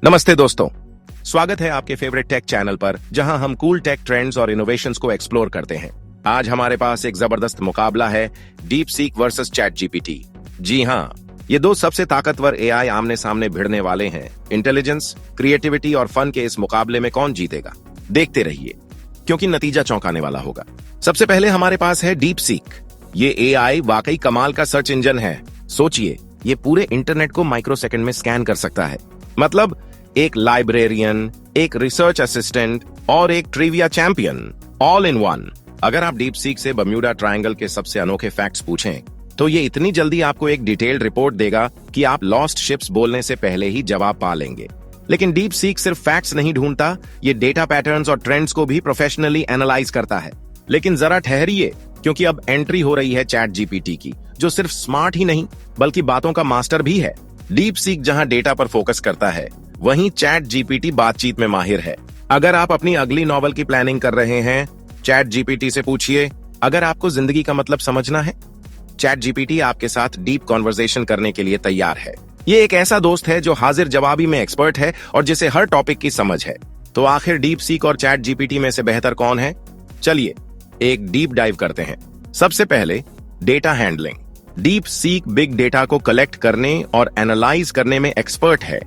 नमस्ते दोस्तों, स्वागत है आपके फेवरेट टेक चैनल पर जहां हम कूल टेक ट्रेंड्स और इनोवेशंस को एक्सप्लोर करते हैं। आज हमारे पास एक जबरदस्त मुकाबला है, DeepSeek versus ChatGPT. जी हाँ, ये दो सबसे ताकतवर एआई आमने सामने भिड़ने वाले हैं। इंटेलिजेंस, क्रिएटिविटी और फन के इस मुकाबले में कौन जीतेगा, देखते रहिए, क्योंकि नतीजा चौंकाने वाला होगा। सबसे पहले हमारे पास है डीप सीक। ये एआई वाकई कमाल का सर्च इंजन है। सोचिए, ये पूरे इंटरनेट को माइक्रोसेकंड में स्कैन कर सकता है। मतलब एक लाइब्रेरियन, एक रिसर्च असिस्टेंट और एक trivia champion, all in one. अगर आप डीप सीक से बर्म्यूडा ट्रायंगल के सबसे अनोखे फैक्ट्स पूछें, तो ये इतनी जल्दी आपको एक डिटेल्ड रिपोर्ट देगा कि आप लॉस्ट शिप्स बोलने से पहले ही जवाब पा लेंगे। लेकिन डीप सीक सिर्फ फैक्ट्स नहीं ढूंढता, ये डेटा पैटर्न्स और ट्रेंड्स को भी प्रोफेशनली एनालाइज करता है। लेकिन जरा ठहरिए, क्योंकि अब एंट्री हो रही है चैट जीपीटी की, जो सिर्फ स्मार्ट ही नहीं बल्कि बातों का मास्टर भी है। डीप सीक जहां डेटा पर फोकस करता है, वहीं चैट जीपीटी बातचीत में माहिर है। अगर आप अपनी अगली नॉवल की प्लानिंग कर रहे हैं, चैट जीपीटी से पूछिए। अगर आपको जिंदगी का मतलब समझना है, चैट जीपीटी आपके साथ डीप कॉन्वर्सेशन करने के लिए तैयार है। ये एक ऐसा दोस्त है जो हाजिर जवाबी में एक्सपर्ट है और जिसे हर टॉपिक की समझ है। तो आखिर डीप सीक और चैट जीपीटी में से बेहतर कौन है? चलिए एक डीप डाइव करते हैं। सबसे पहले data handling. Deep seek big data को कलेक्ट करने और एनालाइज करने में एक्सपर्ट है,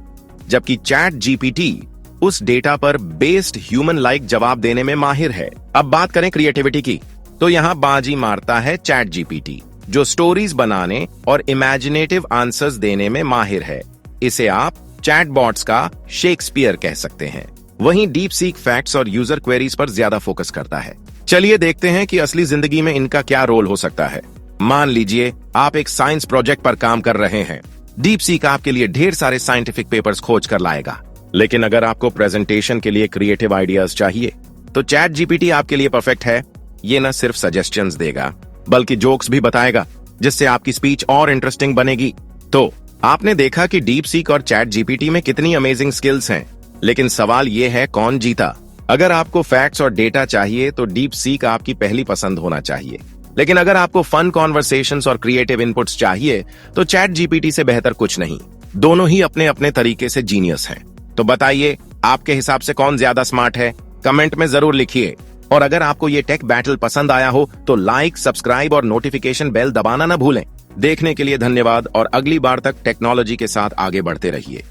जबकि चैट जीपीटी उस डेटा पर बेस्ड ह्यूमन लाइक जवाब देने में माहिर है। अब बात करें क्रिएटिविटी की, तो यहाँ बाजी मारता है चैट जीपीटी, जो स्टोरीज बनाने और इमेजिनेटिव आंसर्स देने में माहिर है। इसे आप चैटबॉट्स का शेक्सपियर कह सकते हैं। वहीं डीप सीक फैक्ट्स और यूजर क्वेरीज पर ज्यादा फोकस करता है। चलिए देखते हैं कि असली जिंदगी में इनका क्या रोल हो सकता है। मान लीजिए आप एक साइंस प्रोजेक्ट पर काम कर रहे हैं। डीप सीक आपके लिए ढेर सारे साइंटिफिक पेपर्स खोज कर लाएगा। लेकिन अगर आपको प्रेजेंटेशन के लिए क्रिएटिव आइडियाज चाहिए, तो चैट जीपीटी आपके लिए परफेक्ट है। ये न सिर्फ सजेशंस देगा, बल्कि जोक्स भी बताएगा, जिससे आपकी स्पीच और इंटरेस्टिंग बनेगी। तो आपने देखा कि डीप सीक और चैट जीपीटी में कितनी अमेजिंग स्किल्स हैं। लेकिन सवाल ये है, कौन जीता? अगर आपको फैक्ट्स और डेटा चाहिए, तो डीप सीक आपकी पहली पसंद होना चाहिए। लेकिन अगर आपको फन कॉन्वर्सेशंस और क्रिएटिव इनपुट्स चाहिए, तो चैट जीपीटी से बेहतर कुछ नहीं। दोनों ही अपने अपने तरीके से जीनियस हैं। तो बताइए, आपके हिसाब से कौन ज्यादा स्मार्ट है? कमेंट में जरूर लिखिए। और अगर आपको ये टेक बैटल पसंद आया हो, तो लाइक, सब्सक्राइब और नोटिफिकेशन बेल दबाना न भूलें। देखने के लिए धन्यवाद और अगली बार तक टेक्नोलॉजी के साथ आगे बढ़ते रहिए।